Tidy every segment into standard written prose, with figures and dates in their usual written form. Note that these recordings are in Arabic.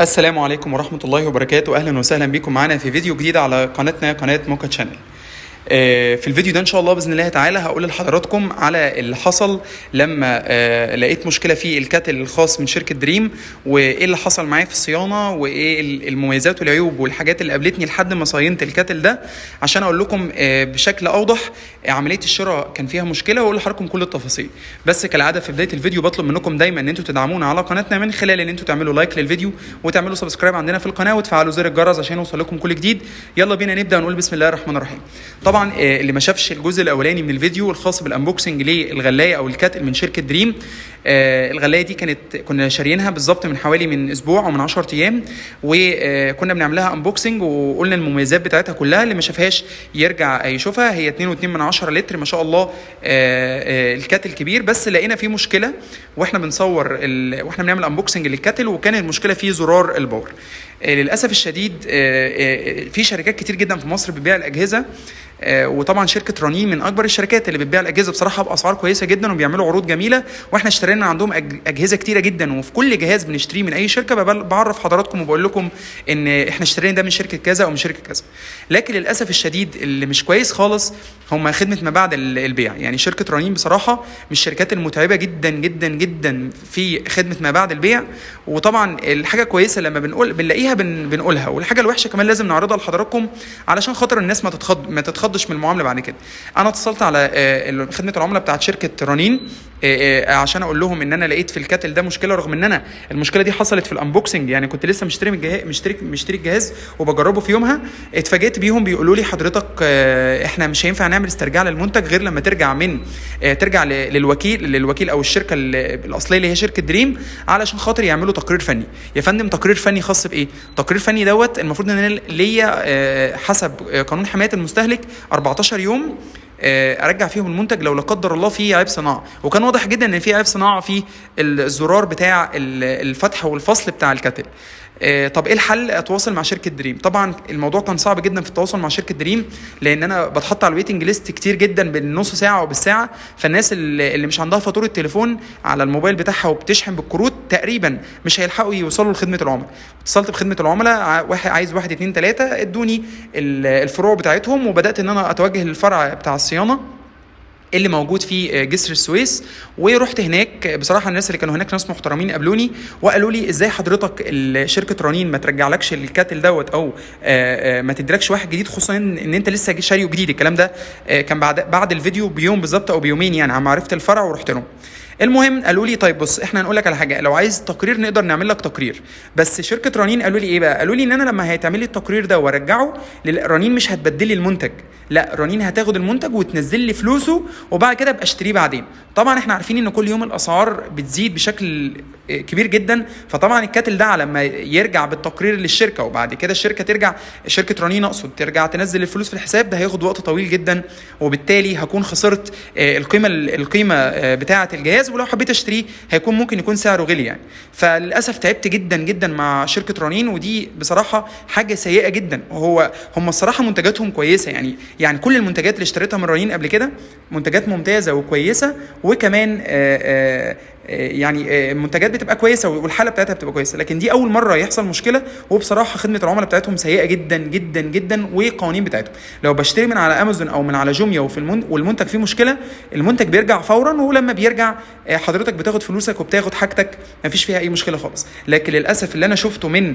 السلام عليكم ورحمة الله وبركاته. أهلا وسهلا بكم معنا في فيديو جديد على قناتنا قناة موكا تشانل. في الفيديو ده إن شاء الله بإذن الله تعالى هقول لحضراتكم على اللي حصل لما لقيت مشكلة في الكاتل الخاص من شركة دريم، وإيه اللي حصل معايا في الصيانة، وإيه المميزات والعيوب والحاجات اللي قابلتني لحد ما صينت الكاتل ده، عشان أقول لكم بشكل أوضح عملية الشراء كان فيها مشكلة، وأقول لحضراتكم كل التفاصيل. بس كالعادة في بداية الفيديو بطلب منكم دايما إن أنتوا تدعمونا على قناتنا من خلال إن أنتوا تعملوا لايك للفيديو وتعملوا سبسكرايب عندنا في القناة وتفعلوا زر الجرس عشان يوصل لكم كل جديد. يلا بينا نبدأ ونقول بسم الله الرحمن الرحيم. طبعا اللي ما شافش الجزء الاولاني من الفيديو الخاص بالانبوكسنج للغلايه او الكاتل من شركه دريم، الغلايه دي كنا شاريينها بالظبط من حوالي من اسبوع او من 10 ايام، وكنا بنعمل لها انبوكسنج وقلنا المميزات بتاعتها كلها. اللي ما شافهاش يرجع يشوفها. هي 2.2 لتر ما شاء الله، الكاتل كبير، بس لقينا فيه مشكله واحنا بنصور واحنا بنعمل انبوكسنج للكاتل، وكان المشكله في زرار الباور. للاسف الشديد في شركات كتير جدا في مصر بتبيع الاجهزه، وطبعا شركه رنين من اكبر الشركات اللي بتبيع الاجهزه بصراحه باسعار كويسه جدا، وبيعملوا عروض جميله، واحنا اشترينا عندهم اجهزه كتيره جدا. وفي كل جهاز بنشتريه من اي شركه بعرف حضراتكم وبقول لكم ان احنا اشترينا ده من شركه كذا او من شركه كذا. لكن للاسف الشديد اللي مش كويس خالص هم خدمه ما بعد البيع. يعني شركه رنين بصراحه من الشركات المتعبه جدا جدا جدا في خدمه ما بعد البيع. وطبعا الحاجه كويسه لما بنلاقيها بنقولها، والحاجه الوحشه كمان لازم نعرضها لحضراتكم علشان خاطر الناس ما تتخضش من المعامله بعد كده. انا اتصلت على خدمه العملاء بتاعت شركه رنين عشان اقول لهم ان انا لقيت في الكاتل ده مشكله، رغم ان انا المشكله دي حصلت في الانبوكسنج. يعني كنت لسه مشتري الجهاز وبجربه في يومها، اتفاجئت بيهم بيقولوا لي حضرتك احنا مش هينفع نعمل استرجاع للمنتج غير لما ترجع للوكيل او الشركه الاصليه اللي هي شركه دريم، علشان خاطر يعملوا تقرير فني. يا فندم تقرير فني خاص بايه؟ تقرير فني دوت المفروض ان انا ليا حسب قانون حمايه المستهلك 14 يوم ارجع فيهم المنتج لو لا قدر الله فيه عيب صناعه. وكان واضح جدا ان في عيب صناعه في الزرار بتاع الفتح والفصل بتاع الكاتل. طب ايه الحل؟ اتواصل مع شركه دريم. طبعا الموضوع كان صعب جدا في التواصل مع شركه دريم، لان انا بتحط على الويتنج ليست كتير جدا بالنص ساعه وبالساعه. فالناس اللي مش عندها فاتوره تليفون على الموبايل بتاعها وبتشحن بالكروت تقريبا مش هيلحقوا يوصلوا لخدمه العملاء. اتصلت بخدمه العملاء، واحد عايز 1 2 3، ادوني الفروع بتاعتهم، وبدات ان انا اتوجه للفرع بتاع الصيانه اللي موجود في جسر السويس. ورحت هناك. بصراحه الناس اللي كانوا هناك ناس محترمين، قابلوني وقالوا لي ازاي حضرتك شركه رنين ما ترجعلكش الكاتل دوت، او ما تدركش واحد جديد، خصوصا ان انت لسه شاريه جديد. الكلام ده كان بعد الفيديو بيوم بالظبط او بيومين، يعني عم عرفت الفرع ورحت لهم. المهم قالوا لي طيب بص، احنا هنقول لك على حاجه، لو عايز تقرير نقدر نعمل لك تقرير. بس شركه رنين قالوا لي ايه بقى؟ قالوا لي ان انا لما هيتعمل لي التقرير ده وارجعه رنين مش هتبدل لي المنتج، لا رنين هتاخد المنتج وتنزل لي فلوسه، وبعد كده ابقى اشتريه بعدين. طبعا احنا عارفين ان كل يوم الاسعار بتزيد بشكل كبير جدا، فطبعا الكاتل ده لما يرجع بالتقرير للشركه وبعد كده الشركه ترجع، شركه رنين اقصد، ترجع تنزل الفلوس في الحساب، ده هياخد وقت طويل جدا، وبالتالي هكون خسرت القيمه بتاعه الجهاز، ولو حبيت اشتريه هيكون ممكن يكون سعره غالي يعني. فللاسف تعبت جدا جدا مع شركه رنين، ودي بصراحه حاجه سيئه جدا. هم الصراحه منتجاتهم كويسه، يعني كل المنتجات اللي اشتريتها من رنين قبل كده منتجات ممتازه وكويسه، وكمان يعني منتجات بتبقى كويسه والحاله بتاعتها بتبقى كويسه. لكن دي اول مره يحصل مشكله، وبصراحه خدمه العملاء بتاعتهم سيئه جدا جدا جدا. والقوانين بتاعتهم لو بشتري من على امازون او من على جوميا والمنتج فيه مشكله، المنتج بيرجع فورا، ولما بيرجع حضرتك بتاخد فلوسك وبتاخد حاجتك، مفيش فيها اي مشكله خالص. لكن للاسف اللي انا شفته من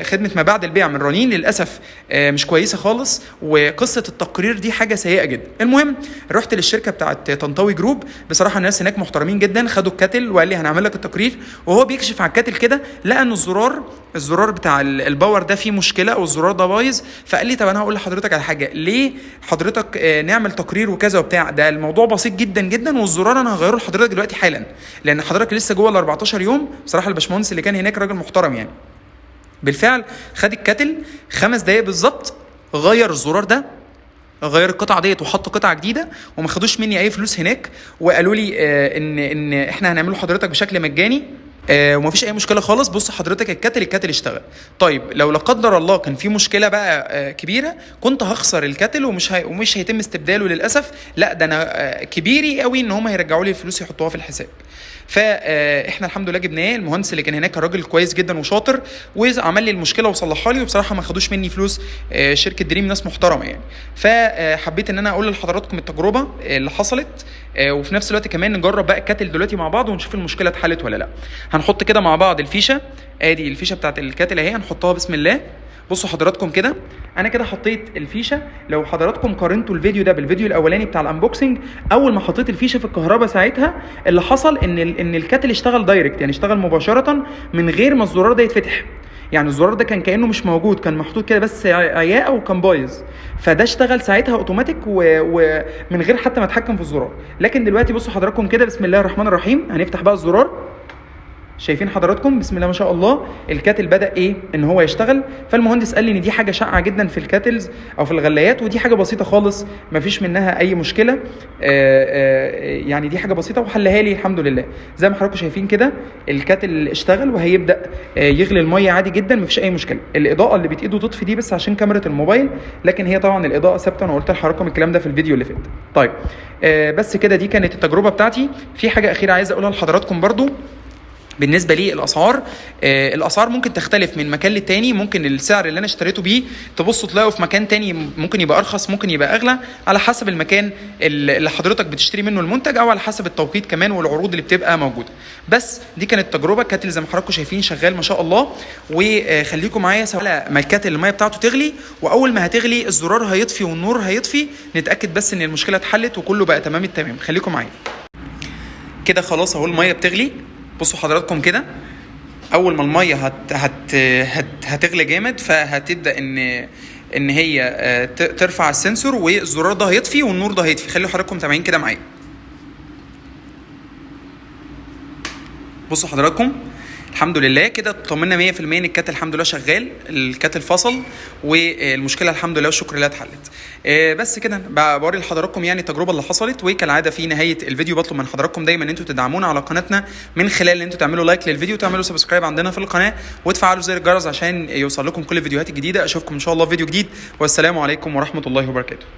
خدمه ما بعد البيع من رنين للاسف مش كويسه خالص، وقصه التقرير دي حاجه سيئه جدا. المهم رحت للشركه بتاعت طنطاوي جروب، بصراحه الناس هناك محترمين جدا، خدوا الكاتل وقال لي هنعمل لك التقرير. وهو بيكشف على الكاتل كده لقى ان الزرار بتاع الباور ده فيه مشكله، او الزرار ده بايظ. فقال لي طب انا هقول لحضرتك على حاجه، ليه حضرتك نعمل تقرير وكذا وبتاع، ده الموضوع بسيط جدا جدا، والزرار انا هغيره لحضرتك دلوقتي حالا، لان حضرتك لسه جوه ال 14 يوم. بصراحه الباشمهندس اللي كان هناك راجل محترم يعني. بالفعل خد الكاتل 5 دقايق بالظبط، غير الزرار ده، غير القطعه ديت وحط قطعه جديده، وما خدوش مني اي فلوس هناك. وقالوا لي ان احنا هنعمله لحضرتك بشكل مجاني، ومفيش اي مشكله خالص. بص حضرتك الكاتل اشتغل. طيب لو لا قدر الله كان في مشكله بقى كبيره، كنت هخسر الكاتل ومش هيتم استبداله للاسف. لا ده انا كبيري قوي ان هم هيرجعوا لي الفلوس يحطوها في الحساب. فاحنا الحمد لله جبناه. المهندس اللي كان هناك كان راجل كويس جدا وشاطر، وعمل لي المشكله وصلحها لي، وبصراحه ما خدوش مني فلوس. شركه دريم ناس محترمه يعني. فحبيت ان انا اقول لحضراتكم التجربه اللي حصلت، وفي نفس الوقت كمان نجرب بقى الكاتل دلوقتي مع بعض ونشوف المشكله اتحلت ولا لا. هنحط كده مع بعض الفيشه، ادي الفيشه بتاعت الكاتل اهي، هنحطها بسم الله. بصوا حضراتكم كده، انا كده حطيت الفيشه. لو حضراتكم قارنتوا الفيديو ده بالفيديو الاولاني بتاع الانبوكسنج، اول ما حطيت الفيشه في الكهرباء ساعتها اللي حصل ان الكاتل اشتغل دايركت، يعني اشتغل مباشره من غير ما الزرار ده يتفتح. يعني الزرار ده كان كانه مش موجود، كان محطوط كده بس عياقه وكان بايظ، فده اشتغل ساعتها اوتوماتيك ومن غير حتى ما اتحكم في الزرار. لكن دلوقتي بصوا حضراتكم كده، بسم الله الرحمن الرحيم، هنفتح بقى الزرار. شايفين حضراتكم بسم الله ما شاء الله الكاتل بدأ ان هو يشتغل. فالمهندس قال لي ان دي حاجه شائعه جدا في الكاتلز او في الغلايات، ودي حاجه بسيطه خالص ما فيش منها اي مشكله. يعني دي حاجه بسيطه وحلها لي الحمد لله. زي ما حضراتكم شايفين كده الكاتل اشتغل وهيبدأ يغلي الميه عادي جدا، ما فيش اي مشكله. الاضاءه اللي بايده تطفي دي بس عشان كاميرا الموبايل، لكن هي طبعا الاضاءه ثابته. انا قلت لحضراتكم الكلام ده في الفيديو اللي فات. طيب بس كده دي كانت التجربه بتاعتي. في حاجه اخيره عايز اقولها لحضراتكم برضو بالنسبه لي الاسعار. الاسعار ممكن تختلف من مكان للتاني. ممكن السعر اللي انا اشتريته بيه تبصوا تلاقوا في مكان تاني ممكن يبقى ارخص، ممكن يبقى اغلى، على حسب المكان اللي حضرتك بتشتري منه المنتج، او على حسب التوقيت كمان والعروض اللي بتبقى موجوده. بس دي كانت تجربه. الكاتل زي ما حضراتكم شايفين شغال ما شاء الله. وخليكم معايا على ما الكاتل الميه بتاعته تغلي، واول ما هتغلي الزرار هيطفي والنور هيطفي، نتاكد بس ان المشكله اتحلت وكله بقى تمام التمام. خليكم معايا كده. خلاص اهو الميه بتغلي. بصوا حضراتكم كده، اول ما الميه هتغلي جامد، فهتبدا ان هي ترفع السنسور، والزرار ده هيطفي والنور ده هيطفي. خلوا حضراتكم تابعين كده معايا. بصوا حضراتكم الحمد لله كده اطمنا 100% ان الكاتل الحمد لله شغال، الكاتل فصل والمشكله الحمد لله والشكر لله اتحلت. بس كده بوري لحضراتكم يعني التجربه اللي حصلت. وكالعاده في نهايه الفيديو بطلب من حضراتكم دايما ان انتوا تدعمونا على قناتنا من خلال ان انتوا تعملوا لايك للفيديو، وتعملوا سبسكرايب عندنا في القناه، وتفعلوا زر الجرس عشان يوصل لكم كل الفيديوهات الجديده. اشوفكم ان شاء الله في فيديو جديد، والسلام عليكم ورحمه الله وبركاته.